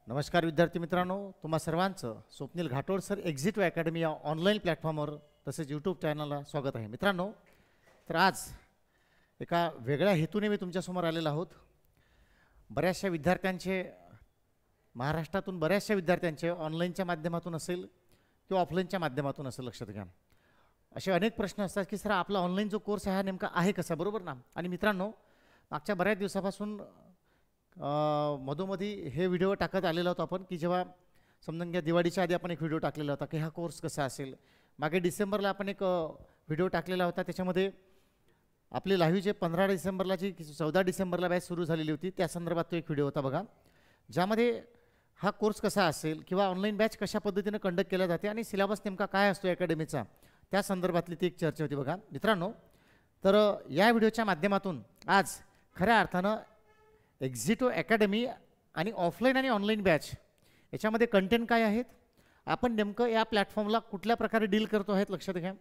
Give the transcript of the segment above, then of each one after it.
नमस्कार विद्यार्थी मित्रांनो, तुम्हा सर्वांचं स्वप्नील घाटोड सर एक्झिट अकॅडमी या ऑनलाईन प्लॅटफॉर्मवर तसेच यूट्यूब चॅनलला स्वागत आहे. मित्रांनो, तर आज एका वेगळ्या हेतूने मी तुमच्यासमोर आलेलो आहोत. बऱ्याचशा विद्यार्थ्यांचे महाराष्ट्रातून बऱ्याचशा विद्यार्थ्यांचे ऑनलाईनच्या माध्यमातून असेल किंवा ऑफलाईनच्या माध्यमातून असेल, लक्षात घ्या, असे अनेक प्रश्न असतात की सर आपला ऑनलाईन जो कोर्स आहे हा नेमका आहे कसा, बरोबर ना. आणि मित्रांनो, मागच्या बऱ्याच दिवसापासून मधोमधी हे व्हिडिओ टाकत आलेला होता आपण, की जेव्हा समजून घ्या दिवाळीच्या आधी आपण एक व्हिडिओ टाकलेला होता की हा कोर्स कसा असेल. मागे डिसेंबरला आपण एक व्हिडिओ टाकलेला होता, त्याच्यामध्ये आपली लाईव्ह जे 15 डिसेंबरला जी 14 डिसेंबरला बॅच सुरू झालेली होती त्या संदर्भात तो एक व्हिडिओ होता बघा, ज्यामध्ये हा कोर्स कसा असेल किंवा ऑनलाईन बॅच कशा पद्धतीने कंडक्ट केला जाते आणि सिलेबस नेमका काय असतो अकॅडमीचा, त्या संदर्भातली ती एक चर्चा होती बघा मित्रांनो. तर या व्हिडिओच्या माध्यमातून आज खऱ्या अर्थानं एक्झिटो अकॅडमी आणि ऑफलाईन आणि ऑनलाईन बॅच याच्यामध्ये कंटेंट काय आहेत, आपण नेमकं या प्लॅटफॉर्मला कुठल्या प्रकारे डील करतो आहेत, लक्षात घ्या.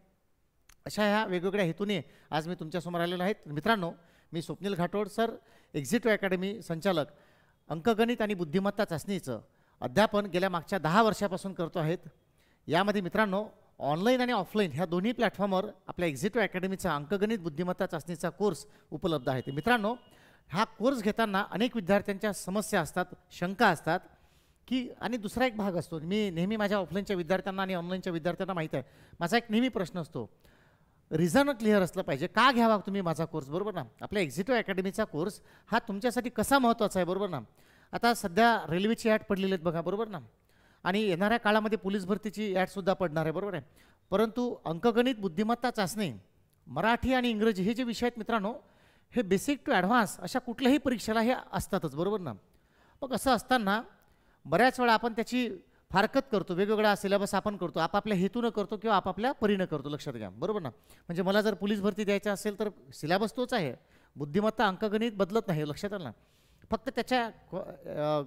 अशा ह्या वेगवेगळ्या हेतूने आज मी तुमच्यासमोर आलेलो आहे. मित्रांनो, मी स्वप्नील घाटोड सर एक्झिटो अकॅडमी संचालक अंकगणित आणि बुद्धिमत्ता चाचणीचं अध्यापन गेल्या मागच्या 10 वर्षापासून करतो आहेत. यामध्ये मित्रांनो ऑनलाईन आणि ऑफलाईन ह्या दोन्ही प्लॅटफॉर्मवर आपल्या एक्झिटो अकॅडमीचा अंकगणित बुद्धिमत्ता चाचणीचा कोर्स उपलब्ध आहे. मित्रांनो, हा कोर्स घेताना अनेक विद्यार्थ्यांच्या समस्या असतात, शंका असतात की, आणि दुसरा एक भाग असतो, मी नेहमी माझ्या ऑफलाईनच्या विद्यार्थ्यांना आणि ऑनलाईनच्या विद्यार्थ्यांना माहीत आहे, माझा एक नेहमी प्रश्न असतो, रिझन क्लिअर असलं पाहिजे, का घ्यावा तुम्ही माझा कोर्स, बरोबर ना. आपल्या एक्झिटो अकॅडमीचा कोर्स हा तुमच्यासाठी कसा महत्त्वाचा आहे, बरोबर ना. आता सध्या रेल्वेची ॲड पडलेली आहेत बघा, बरोबर ना, आणि येणाऱ्या काळामध्ये पोलीस भरतीची ॲडसुद्धा पडणार आहे, बरोबर आहे. परंतु अंकगणित बुद्धिमत्ता चाचणी मराठी आणि इंग्रजी हे जे विषय आहेत मित्रांनो, हे बेसिक टू ॲडव्हान्स अशा कुठल्याही परीक्षेला हे असतातच, बरोबर ना. मग असं असताना बऱ्याच वेळा आपण त्याची फारकत करतो, वेगवेगळा सिलेबस आपण करतो, आपापल्या हेतूनं करतो किंवा आपापल्या परीनं करतो, लक्षात घ्या, बरोबर ना. म्हणजे मला जर पोलीस भरती द्यायचं असेल तर सिलेबस तोच आहे, बुद्धिमत्ता अंकगणित बदलत नाही, लक्षात आलं ना. फक्त त्याच्या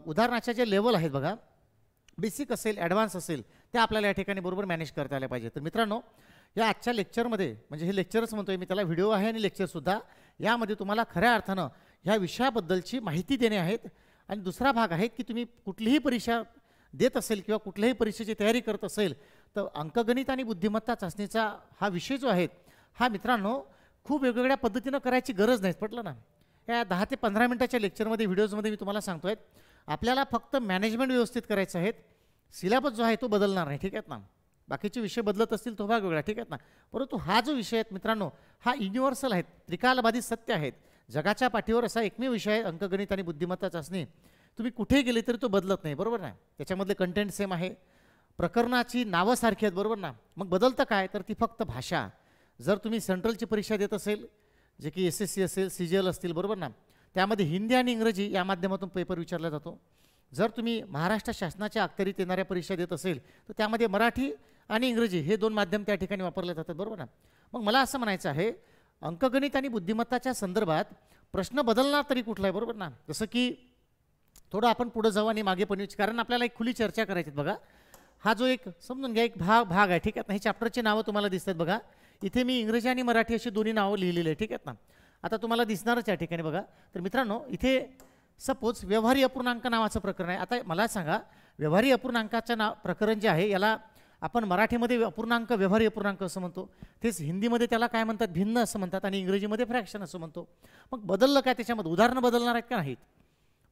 उदाहरणाच्या जे लेवल आहेत बघा, बेसिक असेल ॲडव्हान्स असेल, ते आपल्याला या ठिकाणी बरोबर मॅनेज करता आले पाहिजे. तर मित्रांनो, या आजच्या लेक्चरमध्ये, म्हणजे हे लेक्चरच म्हणतोय मी त्याला, व्हिडिओ आहे आणि लेक्चरसुद्धा, यामध्ये तुम्हाला खऱ्या अर्थानं ह्या विषयाबद्दलची माहिती देणे आहेत. आणि दुसरा भाग आहे की तुम्ही कुठलीही परीक्षा देत असेल किंवा कुठल्याही परीक्षेची तयारी करत असेल तर अंकगणित आणि बुद्धिमत्ता चाचणीचा हा विषय जो आहे हा मित्रांनो खूप वेगवेगळ्या पद्धतीनं करायची गरज नाही, पटलं ना. या 10 ते 15 मिनिटाच्या लेक्चरमध्ये व्हिडिओजमध्ये मी तुम्हाला सांगतो आहे, आपल्याला फक्त मॅनेजमेंट व्यवस्थित करायचं आहे, सिलेबस जो आहे तो बदलणार नाही, ठीक आहेत ना. बाकीचे विषय बदलत असतील तो भाग वेगळा, ठीक आहेत ना. परंतु हा जो विषय आहे मित्रांनो, हा युनिव्हर्सल आहे, त्रिकालबाधित सत्य आहेत, जगाच्या पाठीवर असा एकमेव विषय आहे अंकगणित आणि बुद्धिमत्ता चाचणी. तुम्ही कुठेही गेले तरी तो बदलत नाही, बरोबर ना. त्याच्यामधले कंटेंट सेम आहे, प्रकरणाची नावं सारखी आहेत, बरोबर ना. मग बदलतं काय, तर ती फक्त भाषा. जर तुम्ही सेंट्रलची परीक्षा देत असेल, जे की SSC असेल, CGL असतील, बरोबर ना, त्यामध्ये हिंदी आणि इंग्रजी या माध्यमातून पेपर विचारला जातो. जर तुम्ही महाराष्ट्र शासनाच्या अखत्यारीत येणाऱ्या परीक्षा देत असेल तर त्यामध्ये मराठी आणि इंग्रजी हे 2 माध्यम त्या ठिकाणी वापरले जातात, बरोबर ना. मग मला असं म्हणायचं आहे, अंकगणित आणि बुद्धिमत्ताच्या संदर्भात प्रश्न बदलणार तरी कुठला आहे, बरोबर ना. जसं की थोडं आपण पुढे जाऊ आणि मागे पण, कारण आपल्याला एक खुली चर्चा करायची बघा. हा जो एक समजून घ्या एक भाग आहे, ठीक आहे ना. ही चॅप्टरची नावं तुम्हाला दिसतात बघा, इथे मी इंग्रजी आणि मराठी अशी दोन्ही नावं लिहिलेली आहे, ठीक आहेत ना. आता तुम्हाला दिसणारच या ठिकाणी बघा. तर मित्रांनो, इथे सपोज व्यवहारी अपूर्णांक नावाचं प्रकरण आहे. आता मला सांगा, व्यवहारी अपूर्णांकाचं प्रकरण जे आहे याला आपण मराठीमध्ये अपूर्णांक व्यवहारी अपूर्णांक असं म्हणतो, तेच हिंदीमध्ये त्याला काय म्हणतात, भिन्न असं म्हणतात, आणि इंग्रजीमध्ये फ्रॅक्शन असं म्हणतो. मग बदललं काय, त्याच्यामध्ये उदाहरणं बदलणार आहेत का नाहीत,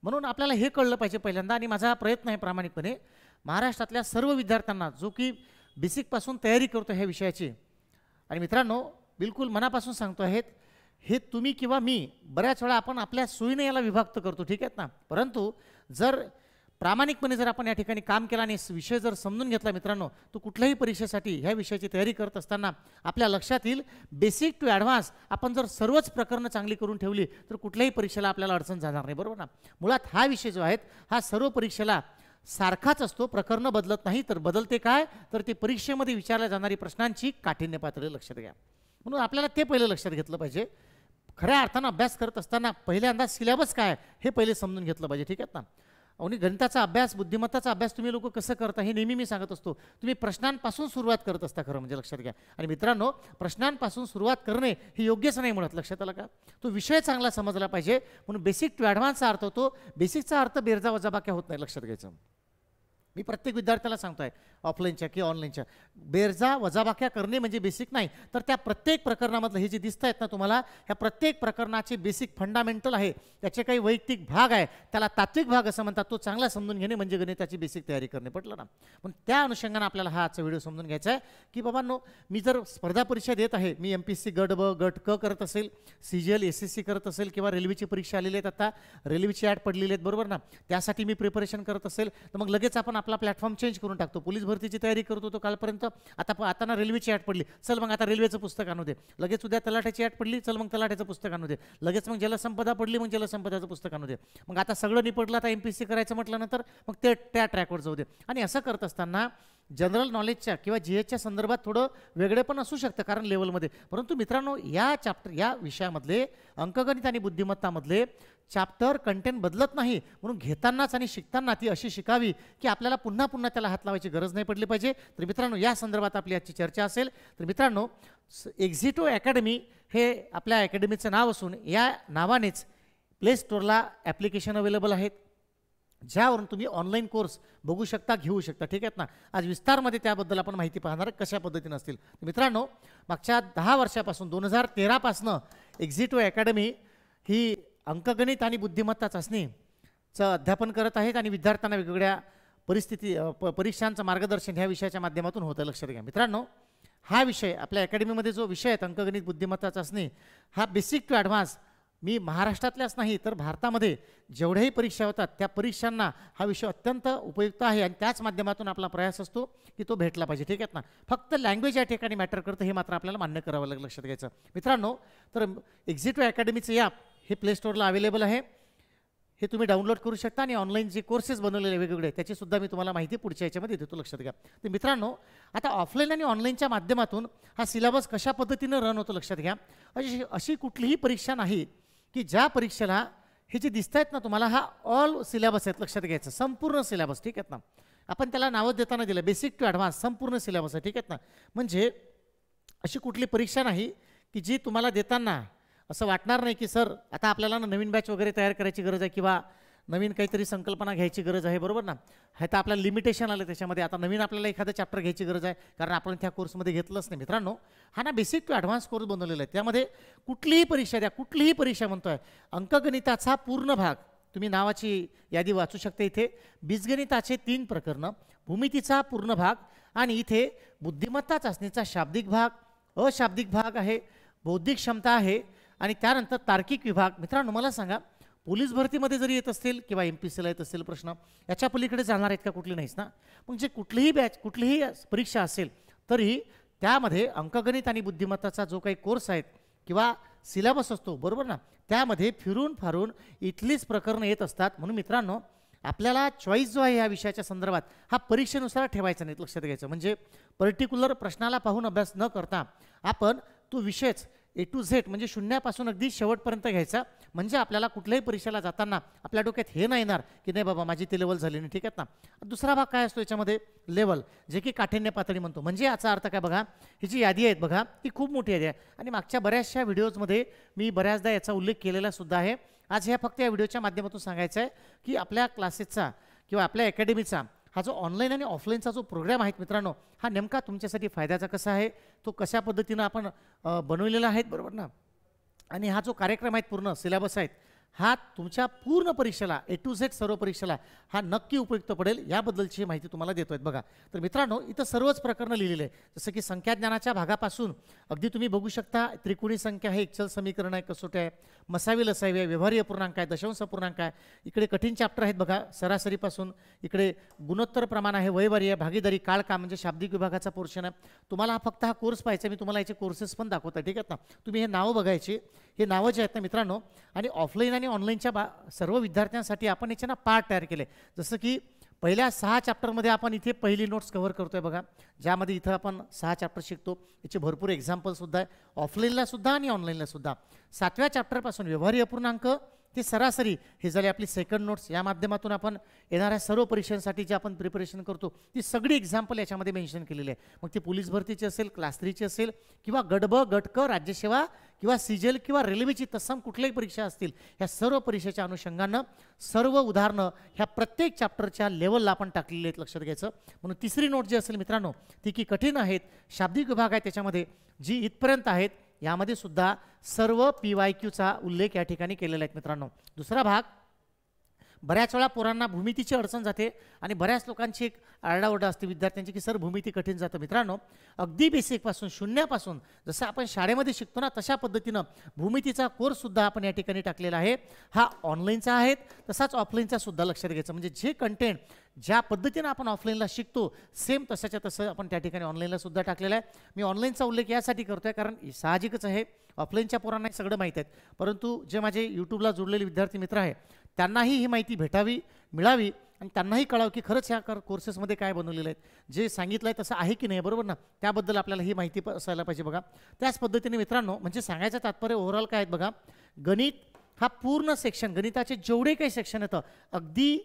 म्हणून आपल्याला हे कळलं पाहिजे पहिल्यांदा. आणि माझा प्रयत्न आहे प्रामाणिकपणे महाराष्ट्रातल्या सर्व विद्यार्थ्यांना जो की बेसिकपासून तयारी करतो ह्या विषयाची, आणि मित्रांनो बिलकुल मनापासून सांगतो आहेत, हे तुम्ही किंवा मी बऱ्याच वेळा आपण आपल्या सोयीने याला विभक्त करतो, ठीक आहेत ना. परंतु जर प्रामाणिकपणे जर आपण या ठिकाणी काम केलं आणि विषय जर समजून घेतला मित्रांनो, तो कुठल्याही परीक्षेसाठी ह्या विषयाची तयारी करत असताना आपल्या लक्षात येईल, बेसिक टू ॲडव्हान्स आपण जर सर्वच प्रकरणं चांगली करून ठेवली तर कुठल्याही परीक्षेला आपल्याला अडचण जाणार नाही, बरोबर ना. मुळात हा विषय जो आहे हा सर्व परीक्षेला सारखाच असतो, प्रकरणं बदलत नाही. तर बदलते काय, तर ते परीक्षेमध्ये विचारल्या जाणारी प्रश्नांची काठिण्य पातळी लक्षात घ्या. म्हणून आपल्याला ते पहिलं लक्षात घेतलं पाहिजे. खऱ्या अर्थानं अभ्यास करत असताना पहिल्यांदा सिलेबस काय हे पहिले समजून घेतलं पाहिजे, ठीक आहेत ना. आणि गणिताचा अभ्यास, बुद्धिमत्ताचा अभ्यास तुम्ही लोक कसं करता हे नेहमी मी सांगत असतो. तुम्ही प्रश्नांपासून सुरुवात करत असता, खरं म्हणजे लक्षात घ्या. आणि मित्रांनो, प्रश्नांपासून सुरुवात करणे हे योग्यच नाही म्हणत, लक्षात आलं का. तो विषय चांगला समजला पाहिजे, म्हणून बेसिक टू ॲडव्हान्सचा अर्थ होतो. बेसिकचा अर्थ बेरजा वजाबाक्या होत नाही, लक्षात घ्यायचं. मी प्रत्येक विद्यार्थ्याला सांगतोय, ऑफलाईनच्या किंवा ऑनलाईनच्या, बेरजा वजाबाक्या करणे म्हणजे बेसिक नाही, तर त्या प्रत्येक प्रकरणामधलं हे जे दिसत आहेत ना तुम्हाला, ह्या प्रत्येक प्रकरणाचे बेसिक फंडामेंटल आहे, त्याचे काही वैयक्तिक भाग आहे, त्याला तात्विक भाग असं म्हणतात, तो चांगला समजून घेणे म्हणजे गणिताची बेसिक तयारी करणे. पटलं ना. पण त्या अनुषंगाने आपल्याला हा आजचा व्हिडिओ समजून घ्यायचा आहे की बाबांनो, मी जर स्पर्धा परीक्षा देत आहे, मी MPSC गट ब गट क करत असेल, CGL SSC करत असेल, किंवा रेल्वेची परीक्षा आलेली आहेत, आता रेल्वेची ॲड पडलेली आहेत, बरोबर ना, त्यासाठी मी प्रिपरेशन करत असेल, तर मग लगेच आपण आपला प्लॅटफॉर्म चेंज करून टाकतो. पोलीस भरतीची तयारी करत होतो कालपर्यंत, आता ना रेल्वेची ॲड पडली, चल मग आता रेल्वेचं पुस्तक आणू दे. लगेच उद्या तलाठ्याची ॲड पडली, चल मग तलाठ्याचं पुस्तक आणू दे. लगेच मग जलसंपदा पडली, मग जलसंपदाचं पुस्तक आणू दे. मग आता सगळं निपटलं, आता MPSC करायचं म्हटलं नंतर मग त्या ट्रॅकवर जाऊ दे. आणि असं करत असताना जनरल नॉलेजच्या किंवा GHच्या संदर्भात थोडं वेगळे पण असू शकतं कारण लेवलमध्ये. परंतु मित्रांनो, या विषयामधले अंकगणित आणि बुद्धिमत्तामधले चॅप्टर कंटेंट बदलत नाही, म्हणून घेतानाच आणि शिकताना ती अशी शिकावी की आपल्याला पुन्हा पुन्हा त्याला हात लावायची गरज नाही पडली पाहिजे. तर मित्रांनो, या संदर्भात आपली आजची चर्चा असेल. तर मित्रांनो, एक्झिटो अकॅडमी हे आपल्या अकॅडमीचं नाव असून या नावानेच प्ले स्टोअरला ॲप्लिकेशन अवेलेबल आहेत, ज्यावरून तुम्ही ऑनलाईन कोर्स बघू शकता, घेऊ शकता. ठीक आहेत ना. आज विस्तारमध्ये त्याबद्दल आपण माहिती पाहणार कशा पद्धतीने असतील. मित्रांनो, मागच्या 10 वर्षापासून 2013 पासून एक्झिटो अकॅडमी ही अंकगणित आणि बुद्धिमत्ता चाचणीचं अध्यापन करत आहेत आणि विद्यार्थ्यांना वेगवेगळ्या परीक्षांचं मार्गदर्शन ह्या विषयाच्या माध्यमातून होतं. लक्षात घ्या मित्रांनो, हा विषय आपल्या अकॅडमीमध्ये जो विषय आहे अंकगणित बुद्धिमत्ता चाचणी, हा बेसिक टू ॲडव्हान्स, मी महाराष्ट्रातल्याच नाही तर भारतामध्ये जेवढ्याही परीक्षा होतात त्या परीक्षांना हा विषय अत्यंत उपयुक्त आहे आणि त्याच माध्यमातून आपला प्रयास असतो की तो भेटला पाहिजे. ठीक आहेत ना. फक्त लँग्वेज या ठिकाणी मॅटर करतं, हे मात्र आपल्याला मान्य करावं लागेल, लक्षात घ्यायचं. मित्रांनो, तर एक्झिटो अकॅडमीचं ॲप हे प्ले स्टोअरला अवेलेबल आहे, हे तुम्ही डाउनलोड करू शकता आणि ऑनलाईन जे कोर्सेस बनवलेले वेगवेगळे त्याची सुद्धा मी तुम्हाला माहिती पुढच्या याच्यामध्ये देतो, लक्षात घ्या. तर मित्रांनो, आता ऑफलाईन आणि ऑनलाईनच्या माध्यमातून हा सिलेबस कशा पद्धतीनं रन होतो लक्षात घ्या. अशी कुठलीही परीक्षा नाही की ज्या परीक्षेला हे जे दिसत आहेत ना तुम्हाला, हा ऑल सिलेबस आहेत, लक्षात घ्यायचं. संपूर्ण सिलेबस. ठीक आहेत ना. आपण त्याला नावं देताना दिलं बेसिक टू ॲडव्हान्स, संपूर्ण सिलेबस आहे. ठीक आहेत ना. म्हणजे अशी कुठली परीक्षा नाही की जी तुम्हाला देताना असं वाटणार नाही की सर आता आपल्याला नवीन बॅच वगैरे तयार करायची गरज आहे किंवा नवीन काहीतरी संकल्पना घ्यायची गरज आहे, बरोबर ना. हे तर आपल्याला लिमिटेशन आलं त्याच्यामध्ये, आता नवीन आपल्याला एखादं चॅप्टर घ्यायची गरज आहे कारण आपण त्या कोर्समध्ये घेतलंच नाही. मित्रांनो, हा ना बेसिक टू ॲडव्हान्स कोर्स बनवलेला आहे. त्यामध्ये कुठलीही परीक्षा द्या, कुठलीही परीक्षा म्हणतोय, अंकगणिताचा पूर्ण भाग, तुम्ही नावाची यादी वाचू शकता इथे, बीजगणिताचे 3 प्रकरणं, भूमितीचा पूर्ण भाग आणि इथे बुद्धिमत्ता चाचणीचा शाब्दिक भाग, अशाब्दिक भाग आहे, बौद्धिक क्षमता आहे आणि त्यानंतर तार्किक विभाग. मित्रांनो, मला सांगा, पोलीस भरतीमध्ये जरी येत असतील किंवा MPSCला येत असतील प्रश्न, याच्या पलीकडे जाणार आहेत का? कुठली नाहीच ना. मग जे कुठलीही परीक्षा असेल तरी त्यामध्ये अंकगणित आणि बुद्धिमत्ताचा जो काही कोर्स आहेत किंवा सिलेबस असतो, बरोबर ना, त्यामध्ये फिरून फारून इथलीच प्रकरणं येत असतात. म्हणून मित्रांनो, आपल्याला चॉईस जो आहे या विषयाच्या संदर्भात हा परीक्षेनुसार ठेवायचा नाही, लक्षात घ्यायचं. म्हणजे पर्टिक्युलर प्रश्नाला पाहून अभ्यास न करता आपण तो विषयच A to Z म्हणजे शून्यापासून अगदी शेवटपर्यंत घ्यायचा, म्हणजे आपल्याला कुठल्याही परीक्षेला जाताना आपल्या डोक्यात हे नाही येणार की नाही बाबा माझी ती लेवल झाली नाही. ठीक आहेत ना. दुसरा भाग काय असतो याच्यामध्ये, लेवल, जे की काठिण्य पातळी म्हणतो. म्हणजे याचा अर्थ काय बघा, ही जी यादी आहेत बघा, ती खूप मोठी यादी आहे आणि मागच्या बऱ्याचशा व्हिडिओजमध्ये मी बऱ्याचदा याचा उल्लेख केलेला सुद्धा आहे. आज ह्या फक्त या व्हिडिओच्या माध्यमातून सांगायचं आहे की आपल्या क्लासेसचा किंवा आपल्या अकॅडमीचा हा जो ऑनलाईन आणि ऑफलाईनचा जो प्रोग्राम आहे मित्रांनो, हा नेमका तुमच्यासाठी फायद्याचा कसा आहे, तो कशा पद्धतीनं आपण बनवलेला आहे, बरोबर ना. आणि हा जो कार्यक्रम आहे, पूर्ण सिलेबस आहेत, हा तुमच्या पूर्ण परीक्षेला A to Z सर्व परीक्षेला हा नक्की उपयुक्त पडेल, याबद्दलची माहिती तुम्हाला देतोय बघा. तर मित्रांनो, इथं सर्वच प्रकरणं लिहिलेले आहे, जसं की संख्याज्ञानाच्या भागापासून अगदी तुम्ही बघू शकता, त्रिकोणी संख्या आहे, एक्चल समीकरण आहे, कसोटी आहे, मसावी लसावी आहे, व्यवहारी अपूर्णांक आहे, दशांश अपूर्णांक आहे, इकडे कठीण चॅप्टर आहेत बघा, सरासरीपासून इकडे गुणोत्तर प्रमाण आहे, वयवारी आहे, भागीदारी, काळका म्हणजे शाब्दिक विभागाचा पोर्शन आहे. तुम्हाला फक्त हा कोर्स पाहिजे, मी तुम्हाला याचे कोर्सेस पण दाखवतो. ठीक आहेत ना. तुम्ही हे नावं बघायची, हे नावं जे आहेत ना मित्रांनो, आणि ऑफलाईन आणि ऑनलाईनच्या सर्व विद्यार्थ्यांसाठी आपण याचे ना पार्ट तयार केले. जसं की पहिल्या 6 चॅप्टरमध्ये आपण इथे पहिली नोट्स कव्हर करतोय बघा, ज्यामध्ये इथं आपण 6 चॅप्टर शिकतो. याचे भरपूर एक्झाम्पल सुद्धा आहे, ऑफलाईनला सुद्धा आणि ऑनलाईनला सुद्धा. 7व्या चॅप्टरपासून व्यवहारी अपूर्णांक, ते सरासरी हे झाले आपली सेकंड नोट्स. या माध्यमातून आपण येणाऱ्या सर्व परीक्षांसाठी जे आपण प्रिपरेशन करतो ती सगळी एक्झाम्पल याच्यामध्ये मेन्शन केलेली आहे. मग ती पोलीस भरतीची असेल, क्लास 3ची असेल, किंवा गटब गटक राज्यसेवा किंवा सिजेल किंवा रेल्वेची तत्सम कुठल्याही परीक्षा असतील, ह्या सर्व परीक्षेच्या अनुषंगानं सर्व उदाहरणं ह्या प्रत्येक चॅप्टरच्या लेवलला आपण टाकलेली आहेत, लक्षात घ्यायचं. म्हणून तिसरी नोट जी असेल मित्रांनो ती की कठीण आहेत, शाब्दिक विभाग आहे त्याच्यामध्ये जी इथपर्यंत आहेत, यामध्ये सुद्धा सर्व PYQचा उल्लेख या ठिकाणी केलेला आहे मित्रांनो. दुसरा भाग, बऱ्याच वेळा पोरांना भूमितीची अडचण जाते आणि बऱ्याच लोकांची एक आरडाओरडा असते विद्यार्थ्यांची की सर भूमिती कठीण जातं. मित्रांनो अगदी बेसिकपासून शून्यापासून जसं आपण शाळेमध्ये शिकतो ना तशा पद्धतीनं भूमितीचा कोर्ससुद्धा आपण या ठिकाणी टाकलेला आहे. हा ऑनलाईनचा आहे तसाच ऑफलाईनचा सुद्धा, लक्षात घ्यायचं. म्हणजे जे कंटेंट ज्या पद्धतीनं आपण ऑफलाईनला शिकतो सेम तशाच्या तसं आपण त्या ठिकाणी ऑनलाईनला सुद्धा टाकलेला आहे. मी ऑनलाईनचा उल्लेख यासाठी करतो आहे कारण साहजिकच आहे ऑफलाईनच्या पोरांना सगळं माहीत आहे, परंतु जे माझे यूट्यूबला जोडलेले विद्यार्थी मित्र आहे त्यांनाही ही माहिती भेटावी, मिळावी आणि त्यांनाही कळावं की खरंच ह्या कोर्सेसमध्ये काय बनवलेलं आहे, जे सांगितलं आहे तसं आहे की नाही, बरोबर ना. त्याबद्दल आपल्याला ही माहिती असायला पाहिजे बघा. त्याच पद्धतीने मित्रांनो म्हणजे सांगायचं तात्पर्य ओव्हरऑल काय आहेत बघा, गणित हा पूर्ण सेक्शन, गणिताचे जेवढे काही सेक्शन येतं अगदी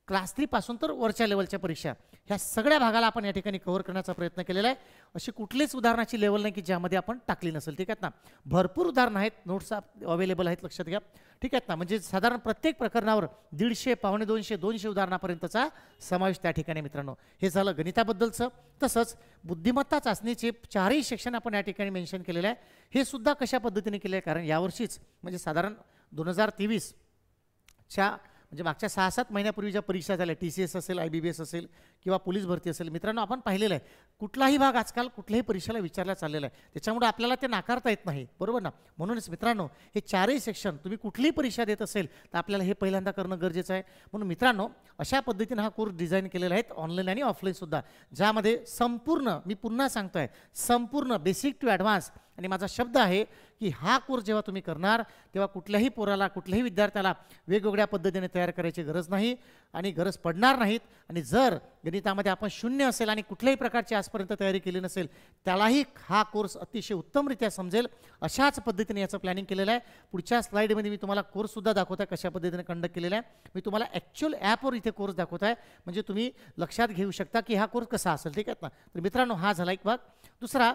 क्लास 3 पासून तर वरच्या लेवलच्या परीक्षा ह्या सगळ्या भागाला आपण या ठिकाणी कव्हर करण्याचा प्रयत्न केलेला आहे. अशी कुठलीच उदाहरणाची लेवल नाही की ज्यामध्ये आपण टाकली नसेल, ठीक आहेत ना. भरपूर उदाहरणं आहेत, नोट्स अवेलेबल आहेत, लक्षात घ्या, ठीक आहेत ना. म्हणजे साधारण प्रत्येक प्रकरणावर 150, 150, 200 उदाहरणापर्यंतचा समावेश त्या ठिकाणी मित्रांनो. हे झालं गणिताबद्दलचं. तसंच बुद्धिमत्ता चाचणीचे 4ही सेक्शन आपण या ठिकाणी मेन्शन केलेलं आहे. हे सुद्धा कशा पद्धतीने केले आहे, कारण यावर्षीच म्हणजे साधारण 2023च्या म्हणजे मागच्या 6-7 महिन्यापूर्वी ज्या परीक्षा झाल्या TCS असेल, IBBS असेल किंवा पोलीस भरती असेल मित्रांनो, आपण पाहिलेलं आहे कुठलाही भाग आजकाल कुठल्याही परीक्षेला विचारला चाललेला आहे, त्याच्यामुळे आपल्याला ते नाकारता येत नाही, बरोबर ना. म्हणूनच मित्रांनो हे 4ही सेक्शन तुम्ही कुठलीही परीक्षा देत असेल तर आपल्याला हे पहिल्यांदा करणं गरजेचं आहे. म्हणून मित्रांनो अशा पद्धतीने हा कोर्स डिझाईन केलेला आहे, ऑनलाईन आणि ऑफलाईन सुद्धा, ज्यामध्ये संपूर्ण, मी पुन्हा सांगतोय, संपूर्ण बेसिक टू ॲडव्हान्स. आणि माझा शब्द आहे की हा कोर्स जेव्हा तुम्ही करणार तेव्हा कुठल्याही पोराला, कुठल्याही विद्यार्थ्याला वेगवेगळ्या पद्धतीने तयार करायची गरज नाही आणि गरज पडणार नाहीत. आणि जर गणितामध्ये आपण 0 असेल आणि कुठल्याही प्रकारची आजपर्यंत तयारी केली नसेल त्यालाही हा कोर्स अतिशय उत्तमरित्या समजेल, अशाच पद्धतीने याचं प्लॅनिंग केलेलं आहे. पुढच्या स्लाईडमध्ये मी तुम्हाला कोर्ससुद्धा दाखवत आहे कशा पद्धतीने कंडक्ट केलेला आहे. मी तुम्हाला ॲक्च्युअल ॲपवर इथे कोर्स दाखवत आहे म्हणजे तुम्ही लक्षात घेऊ शकता की हा कोर्स कसा असेल, ठीक आहे ना. तर मित्रांनो हा झाला एक भाग. दुसरा,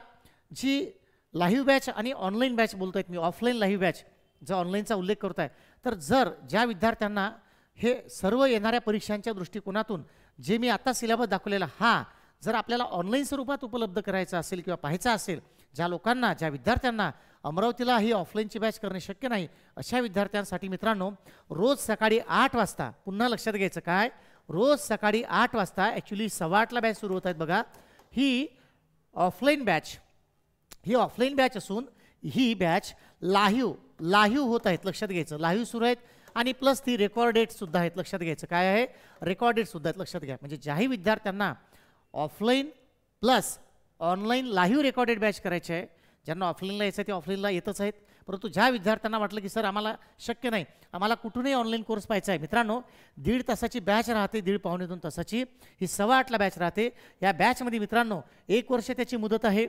जी लाईव्ह बॅच आणि ऑनलाईन बॅच बोलतो आहेत मी, ऑफलाईन लाईव्ह बॅच जर ऑनलाईनचा उल्लेख करत आहे, तर जर ज्या विद्यार्थ्यांना हे सर्व येणाऱ्या परीक्षांच्या दृष्टिकोनातून जे मी आता सिलेबस दाखवलेला हा जर आपल्याला ऑनलाईन स्वरूपात उपलब्ध करायचा असेल किंवा पाहायचा असेल, ज्या लोकांना, ज्या विद्यार्थ्यांना अमरावतीला ही ऑफलाईनची बॅच करणे शक्य नाही अशा विद्यार्थ्यांसाठी मित्रांनो रोज सकाळी 8 वाजता, पुन्हा लक्षात घ्यायचं काय, रोज सकाळी 8 वाजता, ॲक्च्युली 8:15ला बॅच सुरू होत आहेत बघा. ही ऑफलाईन बॅच, ही ऑफलाईन बॅच असून ही बॅच लाईव्ह होत आहेत, लक्षात घ्यायचं. लाईव्ह सुरू आहेत आणि प्लस ती रेकॉर्डेडसुद्धा आहेत, लक्षात घ्यायचं. काय आहे, रेकॉर्डेडसुद्धा आहेत, लक्षात घ्या. म्हणजे ज्याही विद्यार्थ्यांना offline plus online live recorded batch करायचे आहे, ज्यांना ऑफलाईनला यायचं आहे ते ऑफलाईनला येतच आहेत, परंतु ज्या विद्यार्थ्यांना वाटलं की सर आम्हाला शक्य नाही, आम्हाला कुठूनही ऑनलाईन कोर्स पाहायचा आहे, मित्रांनो 1.5 तासाची बॅच राहते, 1.5-2 तासाची, ही 8:15ला बॅच राहते. या बॅचमध्ये मित्रांनो 1 वर्ष त्याची मुदत आहे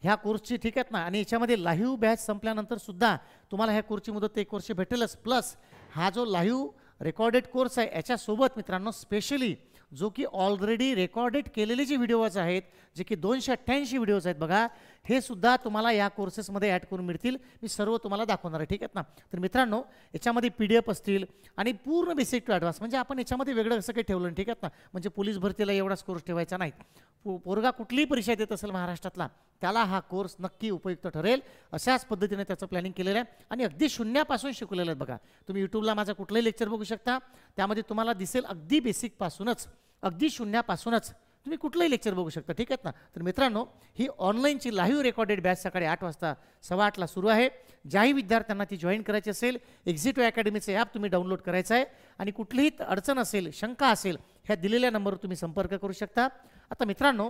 ह्या कोर्सची, ठीक आहेत ना. आणि याच्यामध्ये लाईव्ह बॅच संपल्यानंतर सुद्धा तुम्हाला ह्या कोर्सची मुदत 1 वर्ष भेटेलच. प्लस हा जो लाईव्ह रेकॉर्डेड कोर्स आहे याच्यासोबत मित्रांनो स्पेशली जो की ऑलरेडी रेकॉर्डेड केलेले जे व्हिडिओज आहेत, जे की 288 व्हिडिओज आहेत बघा, हे सुद्धा तुम्हाला या कोर्सेसमध्ये ॲड करून मिळतील. मी सर्व तुम्हाला दाखवणार आहे, ठीक आहेत ना. तर मित्रांनो याच्यामध्ये PDF असतील आणि पूर्ण बेसिक टू ॲडव्हान्स, म्हणजे आपण याच्यामध्ये वेगळं असं काही ठेवलं, ठीक आहेत ना. म्हणजे पोलीस भरतीला एवढाच कोर्स ठेवायचा नाही, पोरगा कुठलीही परीक्षा देत असेल महाराष्ट्रातला त्याला हा कोर्स नक्की उपयुक्त ठरेल, अशाच पद्धतीने त्याचं प्लॅनिंग केलेलं आहे. आणि अगदी शून्यापासून शिकवलेलं आहे बघा. तुम्ही यूट्यूबला माझं कुठलंही लेक्चर बघू शकता, त्यामध्ये तुम्हाला दिसेल अगदी बेसिकपासूनच, अगदी शून्यापासूनच तुम्ही कुठलंही लेक्चर बघू शकता, ठीक आहेत ना. तर मित्रांनो ही ऑनलाईनची लाईव्ह रेकॉर्डेड बॅच सकाळी 8 वाजता 8:15ला सुरू आहे. ज्याही विद्यार्थ्यांना ती जॉईन करायची असेल, एक्झिट अकॅडमीचे ॲप तुम्ही डाउनलोड करायचं आहे आणि कुठलीही अडचण असेल, शंका असेल, ह्या दिलेल्या नंबरवर तुम्ही संपर्क करू शकता. आता मित्रांनो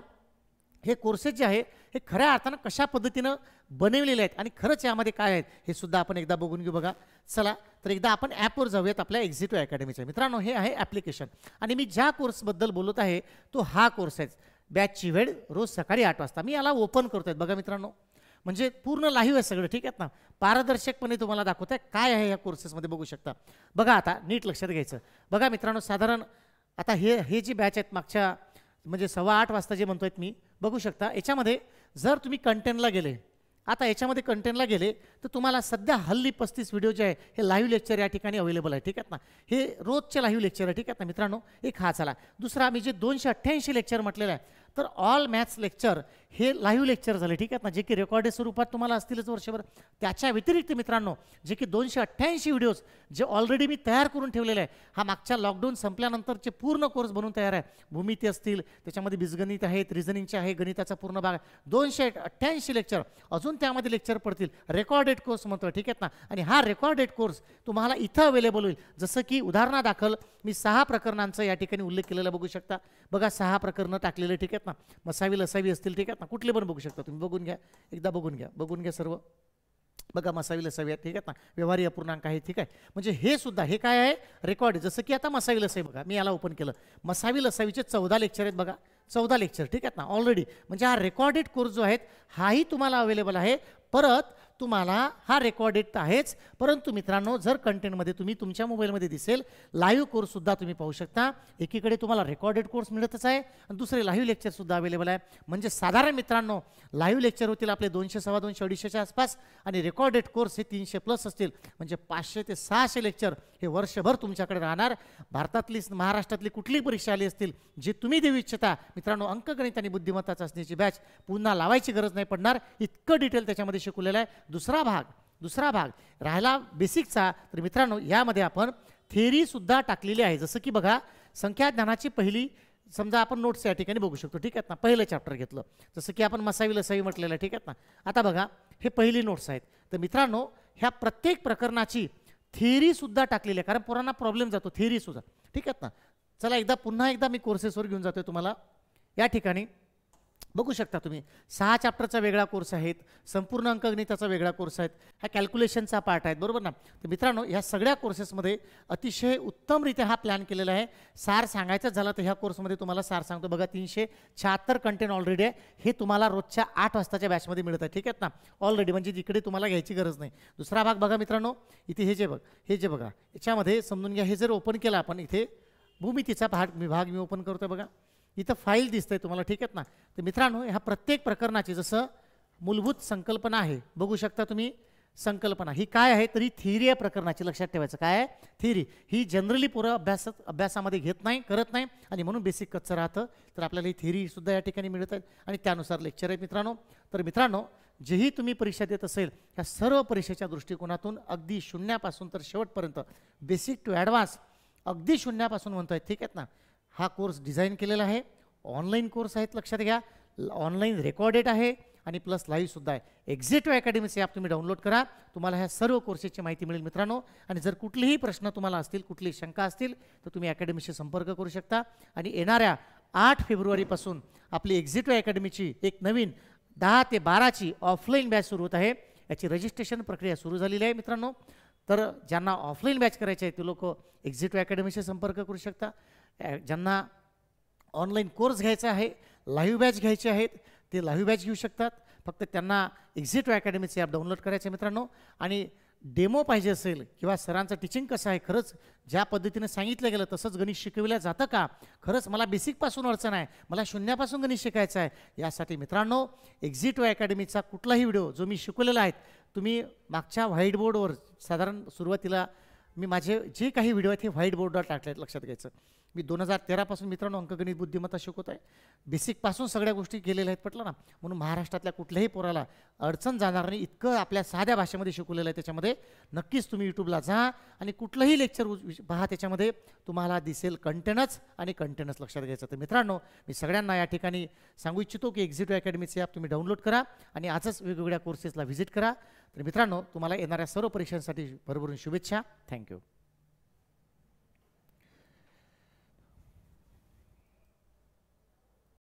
हे कोर्सेस जे आहे हे खऱ्या अर्थानं कशा पद्धतीनं बनवलेले आहेत आणि खरंच यामध्ये काय आहेत हे सुद्धा आपण एकदा बघून घेऊ बघा. चला तर एकदा आपण ॲपवर जाऊयात आपल्या एक्झिटिव्ह अकॅडमीच्या. मित्रांनो हे आहे ॲप्लिकेशन आणि मी ज्या कोर्सबद्दल बोलत आहे तो हा कोर्स आहे. बॅचची वेळ रोज सकाळी 8 वाजता. मी याला ओपन करतोय बघा मित्रांनो. म्हणजे पूर्ण लाईव्ह आहे सगळं, ठीक आहेत ना, पारदर्शकपणे तुम्हाला दाखवत आहे काय आहे या कोर्सेसमध्ये बघू शकता. बघा आता नीट लक्षात घ्यायचं. बघा मित्रांनो, साधारण आता हे जी बॅच आहेत मागच्या म्हणजे 8:15 वाजता जे म्हणतोय मी, बघू शकता याच्यामध्ये जर तुम्ही कंटेंटला गेले, आता याच्यामध्ये कंटेंटला गेले तर तुम्हाला सध्या हल्ली 35 व्हिडिओ जे आहे हे लाईव्ह लेक्चर या ठिकाणी अवेलेबल आहे, ठीक आहेत ना. हे रोजचे लाईव्ह लेक्चर आहे, ठीक आहेत ना मित्रांनो. एक हा झाला. दुसरा मी जे 288 लेक्चर म्हटलेलं आहे, तर ऑल मॅथ्स लेक्चर हे लाईव्ह लेक्चर झाले, ठीक आहेत ना, जे की रेकॉर्डेड स्वरूपात तुम्हाला असतीलच वर्षभर. त्याच्या व्यतिरिक्त मित्रांनो जे की 288 व्हिडिओज जे ऑलरेडी मी तयार करून ठेवलेले आहे, हा मागच्या लॉकडाऊन संपल्यानंतरचे पूर्ण कोर्स बनवून तयार आहे. भूमिती असतील, त्याच्यामध्ये बीजगणित आहेत, रिझनिंगचे आहे, गणिताचा पूर्ण भाग, 288 लेक्चर, अजून त्यामध्ये लेक्चर पडतील. रेकॉर्डेड कोर्स म्हणतो, ठीक आहेत ना. आणि हा रेकॉर्डेड कोर्स तुम्हाला इथं अवेलेबल होईल. जसं की उदाहरणादाखल मी 6 प्रकरणांचा या ठिकाणी उल्लेख केलेला बघू शकता. बघा 6 प्रकरणं टाकलेले, ठीक आहेत ना. मसावी लसावी असतील, ठीक आहेत ना, कुठले पण बघू शकता तुम्ही. बघून घ्या, एकदा बघून घ्या सर्व. बघा मसावी लसावी आहेत, ठीक आहेत ना, व्यवहारी अपूर्णांक आहे, ठीक आहे. म्हणजे हे सुद्धा हे काय आहे, रेकॉर्ड. जसं की आता मसावी लसावी बघा, मी याला ओपन केलं, मसावी लसावीचे 14 लेक्चर आहेत बघा, 14 लेक्चर, ठीक आहेत ना ऑलरेडी. म्हणजे हा रेकॉर्डेड कोर्स जो आहे हाही तुम्हाला अवेलेबल आहे. परत तुम्हाला हा रेकॉर्डेड आहेच, परंतु मित्रांनो जर कंटेंटमध्ये तुम्ही तुमच्या मोबाईलमध्ये दिसेल लाईव्ह कोर्ससुद्धा तुम्ही पाहू शकता. एकीकडे तुम्हाला रेकॉर्डेड कोर्स मिळतच आहे आणि दुसरे लाईव्ह लेक्चरसुद्धा अवेलेबल आहे. म्हणजे साधारण मित्रांनो लाईव्ह लेक्चर होतील आपले 200, 250, 250च्या आसपास आणि रेकॉर्डेड कोर्स हे 300+ असतील. म्हणजे 500 ते 600 लेक्चर हे वर्षभर तुमच्याकडे राहणार. भारतातली महाराष्ट्रातली कुठलीही परीक्षा आली असतील जे तुम्ही देऊ इच्छिता मित्रांनो, अंकगणित आणि बुद्धिमत्ता चाचणीची बॅच पुन्हा लावायची गरज नाही पडणार, इतकं डिटेल त्याच्यामध्ये शिकवलेलं आहे. दुसरा भाग राहिला बेसिकचा, तर मित्रांनो यामध्ये आपण थेअरीसुद्धा टाकलेली आहे. जसं की बघा संख्या ज्ञानाची पहिली समजा आपण नोट्स या ठिकाणी बघू शकतो, ठीक आहेत ना. पहिलं चॅप्टर घेतलं जसं की आपण मसावी लसावी म्हटलेलं आहे, ठीक आहेत ना. आता बघा हे पहिली नोट्स आहेत. तर मित्रांनो ह्या प्रत्येक प्रकरणाची थेअरीसुद्धा टाकलेली आहे, कारण पोरांना प्रॉब्लेम जातो थेअरीसुद्धा, ठीक आहेत ना. चला पुन्हा एकदा मी कोर्सेसवर घेऊन जातोय तुम्हाला. या ठिकाणी बघू शकता तुम्ही 6 चॅप्टरचा वेगळा कोर्स आहेत, संपूर्ण अंकगणिताचा वेगळा कोर्स आहेत, हा कॅल्क्युलेशनचा पार्ट आहेत, बरोबर ना. तर मित्रांनो ह्या सगळ्या कोर्सेसमध्ये अतिशय उत्तमरित्या हा प्लॅन केलेला आहे. सार सांगायचं झालं तर ह्या कोर्समध्ये तुम्हाला सार सांगतो बघा, 376 कंटेंट ऑलरेडी आहे. हे तुम्हाला रोजच्या 8 वाजताच्या बॅचमध्ये मिळत आहे, ठीक आहेत ना ऑलरेडी. म्हणजे जिकडे तुम्हाला घ्यायची गरज नाही. दुसरा भाग बघा मित्रांनो, इथे हे जे बघा याच्यामध्ये समजून घ्या. हे जर ओपन केलं आपण, इथे भूमितीचा भाग मी ओपन करतोय बघा, इथं फाईल दिसतंय तुम्हाला, ठीक आहेत ना. तर मित्रांनो ह्या प्रत्येक प्रकरणाची जसं मूलभूत संकल्पना आहे, बघू शकता तुम्ही. संकल्पना ही काय आहे, तरी थिअरी आहे प्रकरणाची, लक्षात ठेवायचं काय आहे थिअरी. ही जनरली पोरं अभ्यासामध्ये घेत नाही, करत नाही आणि म्हणून बेसिक कच्चं राहतं. तर आपल्याला ही थिअरीसुद्धा या ठिकाणी मिळत आहेत आणि त्यानुसार लेक्चर आहेत मित्रांनो. तर मित्रांनो जेही तुम्ही परीक्षा देत असेल त्या सर्व परीक्षेच्या दृष्टिकोनातून अगदी शून्यापासून तर शेवटपर्यंत बेसिक टू ॲडव्हान्स अगदी शून्यापासून म्हणतोय, ठीक आहेत ना. हा कोर्स डिझाईन केलेला आहे. ऑनलाईन कोर्स आहेत, लक्षात घ्या. ऑनलाईन रेकॉर्डेड आहे आणि प्लस लाईव्हसुद्धा आहे. एक्झिटो अकॅडमीचे ॲप तुम्ही डाउनलोड करा, तुम्हाला ह्या सर्व कोर्सेसची माहिती मिळेल मित्रांनो. आणि जर कुठलेही प्रश्न तुम्हाला असतील, कुठलीही शंका असतील तर तुम्ही अकॅडमीशी संपर्क करू शकता. आणि येणाऱ्या 8 फेब्रुवारीपासून आपली एक्झिटो अकॅडमीची एक नवीन 10 ते 12ची ऑफलाईन बॅच सुरू होत आहे. याची रजिस्ट्रेशन प्रक्रिया सुरू झालेली आहे मित्रांनो. तर ज्यांना ऑफलाईन बॅच करायची आहे ते लोक एक्झिटो अकॅडमीशी संपर्क करू शकता. ज्यांना ऑनलाईन कोर्स घ्यायचा आहे, लाईव्ह बॅच घ्यायचे आहेत, ते लाईव्ह बॅच घेऊ शकतात. फक्त त्यांना एक्झिटो अकॅडमीचे ॲप डाउनलोड करायचे मित्रांनो. आणि डेमो पाहिजे असेल किंवा सरांचं टीचिंग कसं आहे, खरंच ज्या पद्धतीने सांगितलं गेलं तसंच गणित शिकविलं जातं का, खरंच मला बेसिकपासून अडचण आहे, मला शून्यापासून गणित शिकायचं आहे, यासाठी मित्रांनो एक्झिटो अकॅडमीचा कुठलाही व्हिडिओ जो मी शिकवलेला आहे तुम्ही मागच्या व्हाईट बोर्डवर साधारण सुरुवातीला मी माझे जे काही व्हिडिओ आहेत हे व्हाईट बोर्डवर टाकले आहेत, लक्षात घ्यायचं. मी 2013 पासून मित्रांनो अंकगणित बुद्धिमत्ता शिकवत आहे. बेसिकपासून सगळ्या गोष्टी केलेल्या आहेत म्हटलं ना. म्हणून महाराष्ट्रातल्या कुठल्याही पोराला अडचण जाणार नाही इतकं आपल्या साध्या भाषेमध्ये शिकवलेलं आहे. त्याच्यामध्ये नक्कीच तुम्ही यूट्यूबला जा आणि कुठलंही लेक्चर पहा, त्याच्यामध्ये तुम्हाला दिसेल कंटेनच आणि कंटेनच, लक्षात घ्यायचं. तर मित्रांनो मी सगळ्यांना या ठिकाणी सांगू इच्छितो की एक्झिटो अकॅडमीचे ॲप तुम्ही डाउनलोड करा आणि आजच वेगवेगळ्या कोर्सेसला व्हिजिट करा. तर मित्रांनो तुम्हाला येणाऱ्या सर्व परीक्षांसाठी भरभरून शुभेच्छा. थँक्यू.